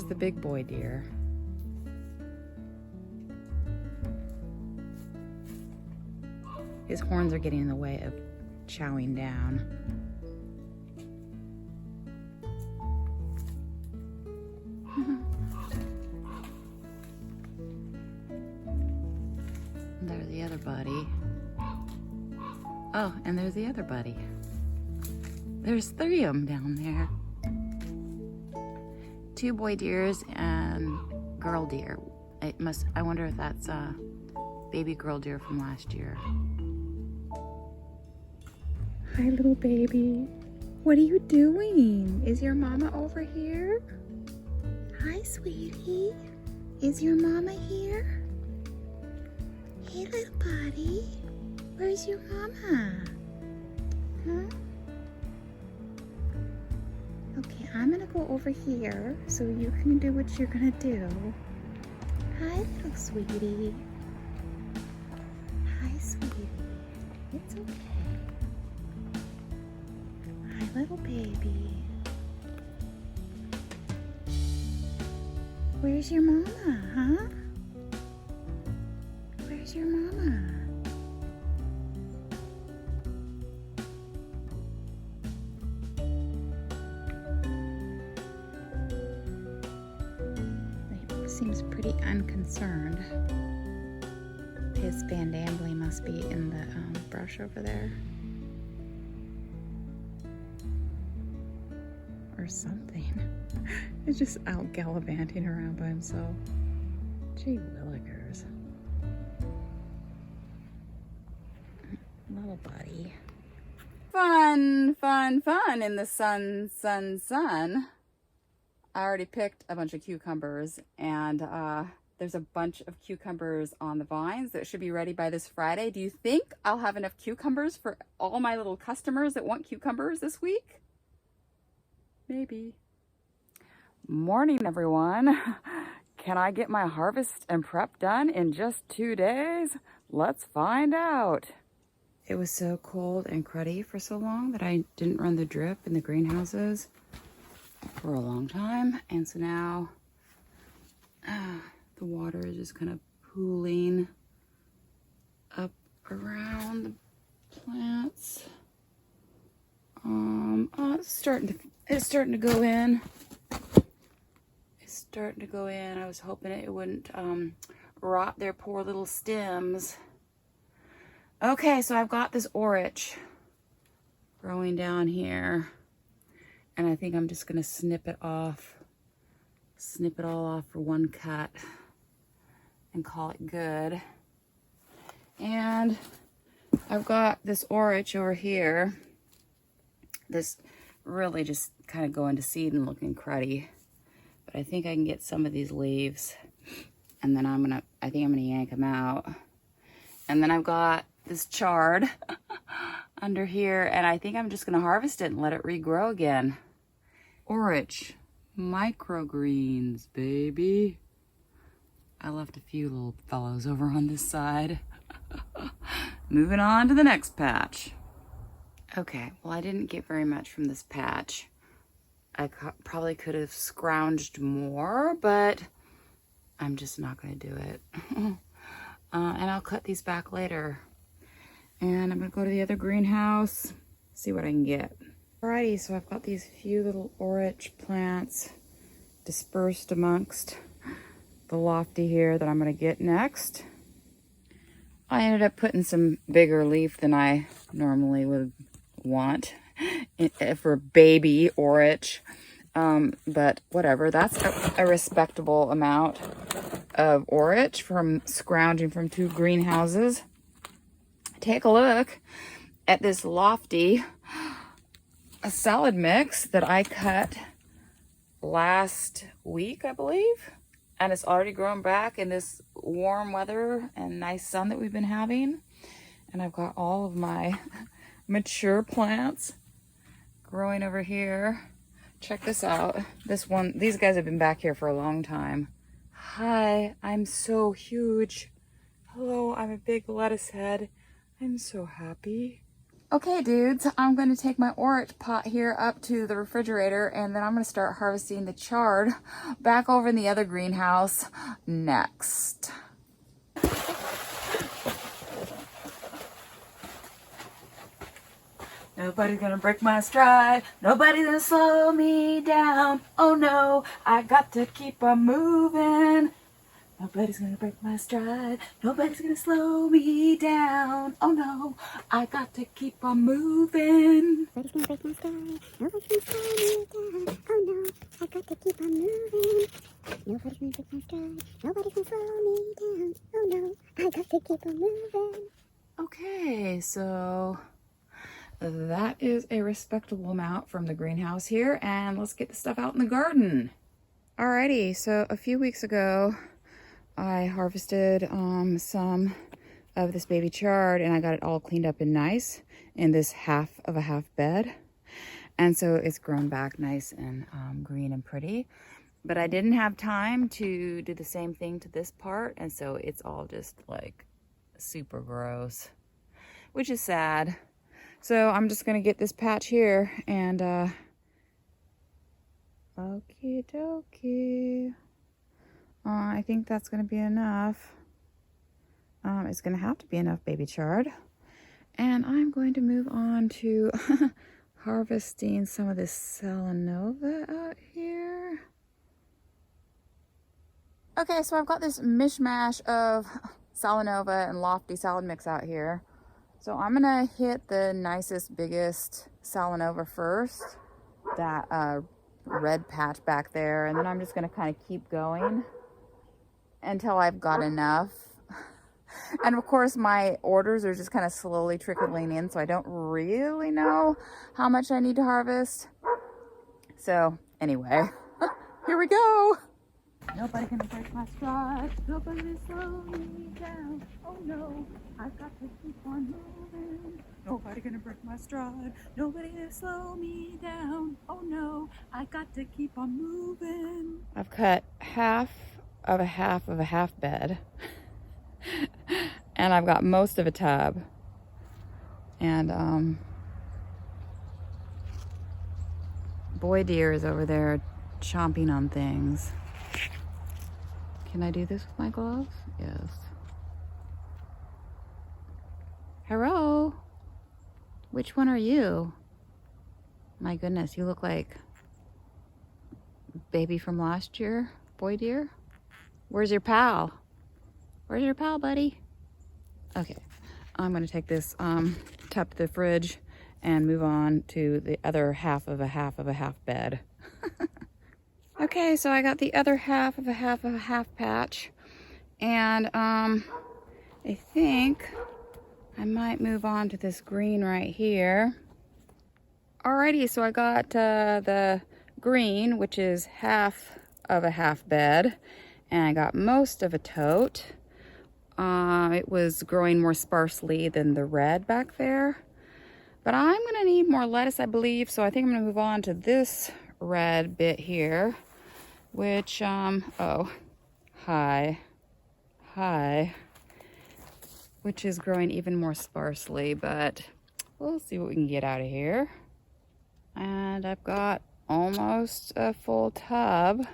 there's the big boy deer. His horns are getting in the way of chowing down. There's the other buddy. Oh, and there's the other buddy. There's 3 of them down there. 2 boy deers and girl deer. I wonder if that's a baby girl deer from last year. Hi, little baby. What are you doing? Is your mama over here? Hi, sweetie. Is your mama here? Hey, little buddy. Where's your mama? Huh? Okay, I'm gonna go over here so you can do what you're gonna do. Hi, little sweetie. Hi, sweetie. It's okay. Hi, little baby. Where's your mama, huh? Where's your mama? He seems pretty unconcerned. His Van Dambly must be in the brush over there. Or something. He's just out gallivanting around by himself. Gee willikers. Little buddy. Fun, fun, fun in the sun, sun, sun. I already picked a bunch of cucumbers, and there's a bunch of cucumbers on the vines that should be ready by this Friday. Do you think I'll have enough cucumbers for all my little customers that want cucumbers this week? Maybe. Morning, everyone. Can I get my harvest and prep done in just 2 days? Let's find out. It was so cold and cruddy for so long that I didn't run the drip in the greenhouses for a long time. And so now the water is just kind of pooling up around the plants. Oh, it's starting to go in. It's starting to go in. I was hoping it wouldn't rot their poor little stems. Okay, so I've got this orach growing down here, and I think I'm just gonna snip it all off for one cut and call it good. And I've got this orach over here. This really just kind of going to seed and looking cruddy, but I think I can get some of these leaves, and then I think I'm gonna yank them out. And then I've got this chard under here, and I think I'm just gonna harvest it and let it regrow again. Orach microgreens, baby. I left a few little fellows over on this side. Moving on to the next patch. Okay, well, I didn't get very much from this patch. I probably could have scrounged more, but I'm just not gonna do it. And I'll cut these back later. And I'm gonna go to the other greenhouse, see what I can get. Alrighty, so I've got these few little orach plants dispersed amongst the lofty here that I'm gonna get next. I ended up putting some bigger leaf than I normally would want for baby orach, but whatever. That's a respectable amount of orach from scrounging from 2 greenhouses. Take a look at this lofty salad mix that I cut last week, I believe, and it's already grown back in this warm weather and nice sun that we've been having. And I've got all of my mature plants growing over here. Check this out. These guys have been back here for a long time. Hi, I'm so huge. Hello, I'm a big lettuce head. I'm so happy. Okay, dudes, I'm going to take my orach pot here up to the refrigerator, and then I'm going to start harvesting the chard back over in the other greenhouse next. Nobody's gonna break my stride. Nobody's gonna slow me down. Oh no, I got to keep on moving. Nobody's gonna break my stride. Nobody's gonna slow me down. Oh no, I got to keep on moving. Nobody's gonna break my stride. Nobody's gonna slow me down. Oh no, I got to keep on moving. Nobody's gonna break my stride. Nobody's gonna slow me down. Oh no, I got to keep on moving. Okay, so that is a respectable amount from the greenhouse here, and let's get the stuff out in the garden. Alrighty, so a few weeks ago, I harvested some of this baby chard, and I got it all cleaned up and nice in this half of a half bed. And so it's grown back nice and green and pretty. But I didn't have time to do the same thing to this part, and so it's all just like super gross, which is sad. So I'm just gonna get this patch here and okie dokie. I think that's gonna be enough. It's gonna have to be enough baby chard. And I'm going to move on to harvesting some of this Salanova out here. Okay, so I've got this mishmash of Salanova and lofty salad mix out here. So I'm gonna hit the nicest, biggest Salanova first, that red patch back there, and then I'm just gonna kind of keep going until I've got enough. And of course my orders are just kind of slowly trickling in, so I don't really know how much I need to harvest. So anyway, here we go. Nobody gonna break my stride. Nobody gonna slow me down. Oh no, I've got to keep on moving. Nobody gonna break my stride. Nobody gonna slow me down. Oh no, I got to keep on moving. I've cut half of a half bed. And I've got most of a tub. And boy deer is over there chomping on things. Can I do this with my gloves? Yes. Hello? Which one are you? My goodness, you look like baby from last year, boy deer. Where's your pal? Where's your pal, buddy? Okay, I'm gonna take this tub to the fridge and move on to the other half of a half bed. Okay, so I got the other half of a half patch, and I think I might move on to this green right here. Alrighty, so I got the green, which is half of a half bed, and I got most of a tote. It was growing more sparsely than the red back there, but I'm gonna need more lettuce, I believe, so I think I'm gonna move on to this red bit here, which oh, hi, which is growing even more sparsely, but we'll see what we can get out of here. And I've got almost a full tub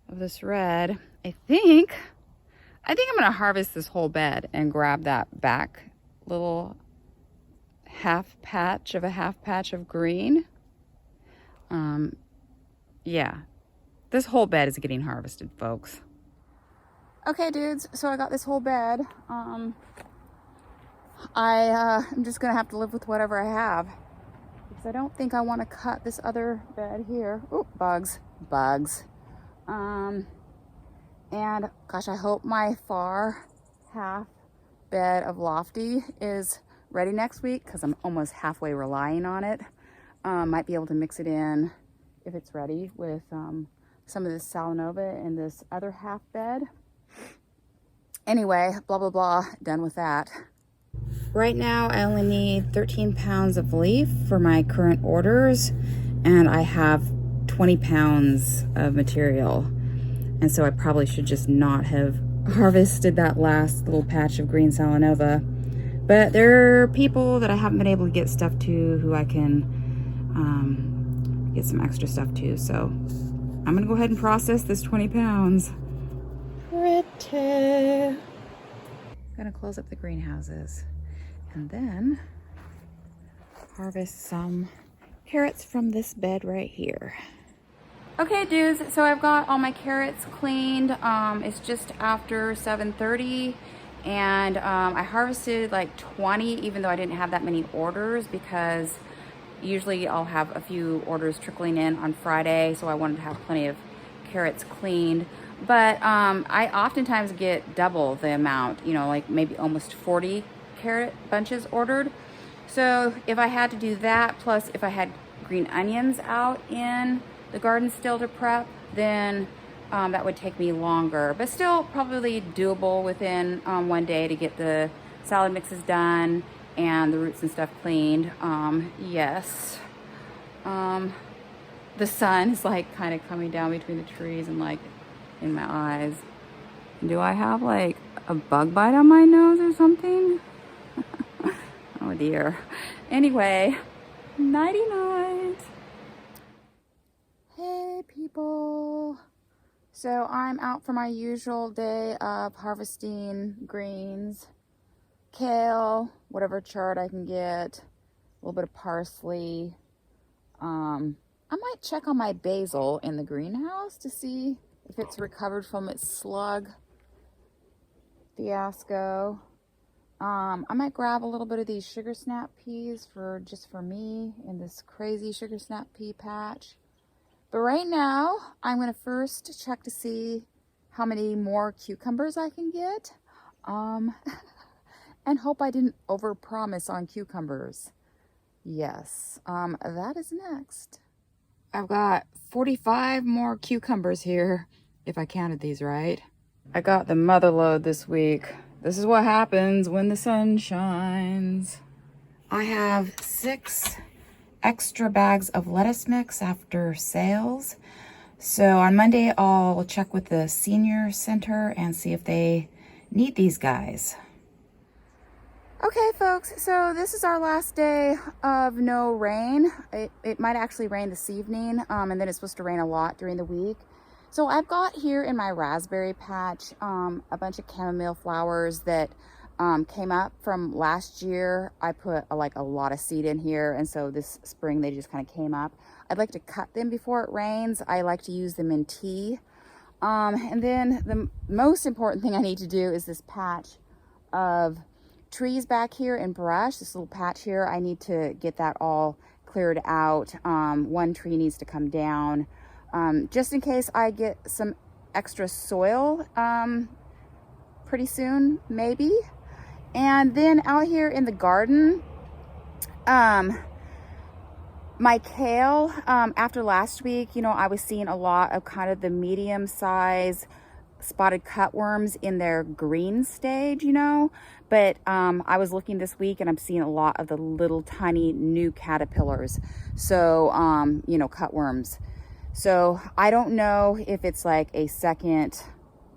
of this red. I think I'm gonna harvest this whole bed and grab that back little half patch of green. Yeah, this whole bed is getting harvested, folks. Okay, dudes, so I got this whole bed. I'm just gonna have to live with whatever I have, because I don't think I want to cut this other bed here. Ooh, bugs. And gosh, I hope my far half bed of lofty is ready next week, because I'm almost halfway relying on it. Might be able to mix it in if it's ready with some of this Salanova in this other half bed. Anyway, blah, blah, blah, done with that. Right now, I only need 13 pounds of leaf for my current orders, and I have 20 pounds of material. And so I probably should just not have harvested that last little patch of green Salanova. But there are people that I haven't been able to get stuff to who I can get some extra stuff to. So I'm gonna go ahead and process this 20 pounds. Pretty. Gonna close up the greenhouses and then harvest some carrots from this bed right here. Okay, dudes, so I've got all my carrots cleaned. It's just after 7:30, and I harvested like 20, even though I didn't have that many orders, because usually I'll have a few orders trickling in on Friday, so I wanted to have plenty of carrots cleaned. But I oftentimes get double the amount, you know, like maybe almost 40 carrot bunches ordered. So if I had to do that, plus if I had green onions out in the garden still to prep, then that would take me longer, but still probably doable within one day to get the salad mixes done and the roots and stuff cleaned. Yes. The sun is like kind of coming down between the trees and like in my eyes. Do I have like a bug bite on my nose or something? Oh dear. Anyway, nighty night. Hey people. So I'm out for my usual day of harvesting greens, kale, whatever chard I can get, a little bit of parsley. I might check on my basil in the greenhouse to see if it's recovered from its slug fiasco. I might grab a little bit of these sugar snap peas just for me in this crazy sugar snap pea patch. But right now, I'm going to first check to see how many more cucumbers I can get. And hope I didn't overpromise on cucumbers. Yes, that is next. I've got 45 more cucumbers here, if I counted these right. I got the mother load this week. This is what happens when the sun shines. I have 6 extra bags of lettuce mix after sales. So on Monday, I'll check with the senior center and see if they need these guys. Okay, folks, so this is our last day of no rain. It might actually rain this evening, and then it's supposed to rain a lot during the week. So I've got here in my raspberry patch a bunch of chamomile flowers that came up from last year. I put a lot of seed in here, and so this spring they just kind of came up. I'd like to cut them before it rains. I like to use them in tea. And then the most important thing I need to do is this patch of trees back here and brush. This little patch here, I need to get that all cleared out. One tree needs to come down, just in case I get some extra soil pretty soon, maybe. And then out here in the garden, my kale, after last week, you know, I was seeing a lot of kind of the medium size spotted cutworms in their green stage, you know, but I was looking this week and I'm seeing a lot of the little tiny new caterpillars. So, you know, cutworms. So I don't know if it's like a second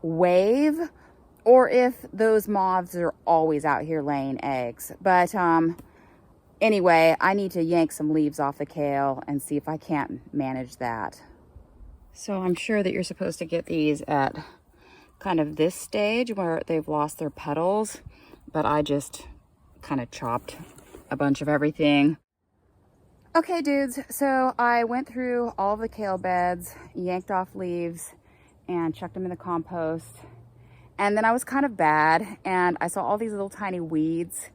wave or if those moths are always out here laying eggs. But anyway, I need to yank some leaves off the kale and see if I can't manage that. So I'm sure that you're supposed to get these at kind of this stage where they've lost their petals, but I just kind of chopped a bunch of everything. Okay, dudes, so I went through all of the kale beds, yanked off leaves, and chucked them in the compost. And then I was kind of bad, and I saw all these little tiny weeds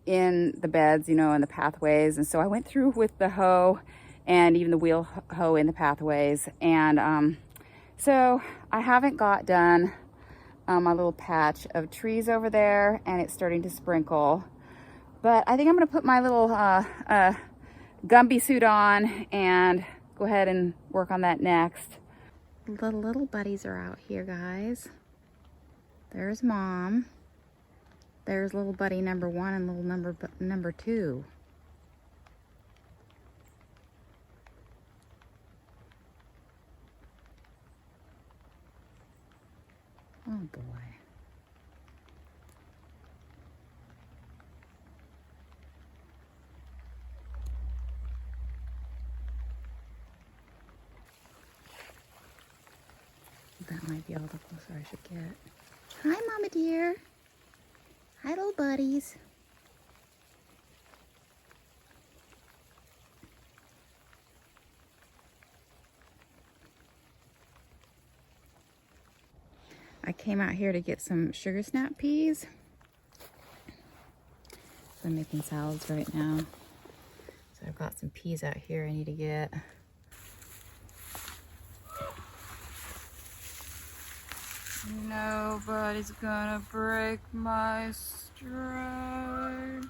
in the beds, you know, in the pathways. And so I went through with the hoe and even the wheel hoe in the pathways. And so I haven't got done my little patch of trees over there, and it's starting to sprinkle. But I think I'm gonna put my little Gumby suit on and go ahead and work on that next. The little buddies are out here, guys. There's Mom. There's little buddy number 1 and little number 2. Oh boy. might be all the closer I should get. Hi, Mama dear. Hi, little buddies. I came out here to get some sugar snap peas. So I'm making salads right now. So I've got some peas out here I need to get. Nobody's gonna break my stride.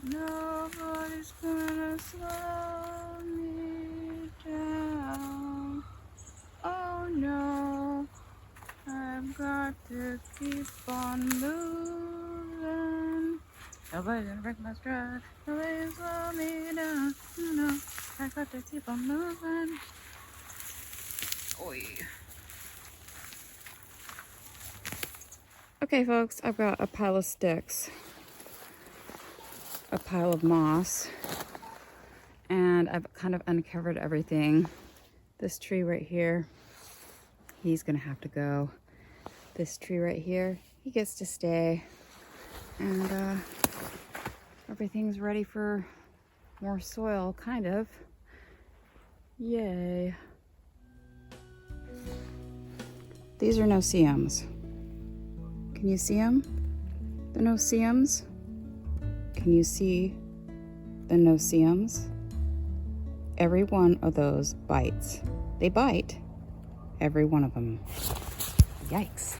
Nobody's gonna slow me down. Oh no, I've got to keep on moving. Nobody's gonna break my stride. Nobody's slow me down. No, I've got to keep on moving. Oi. Okay, folks, I've got a pile of sticks, a pile of moss, and I've kind of uncovered everything. This tree right here, he's gonna have to go. This tree right here, he gets to stay. And everything's ready for more soil, kind of. Yay. These are no-see-ums. Can you see them? The no-see-ums? Can you see the no-see-ums? Every one of those bites. They bite. Every one of them. Yikes.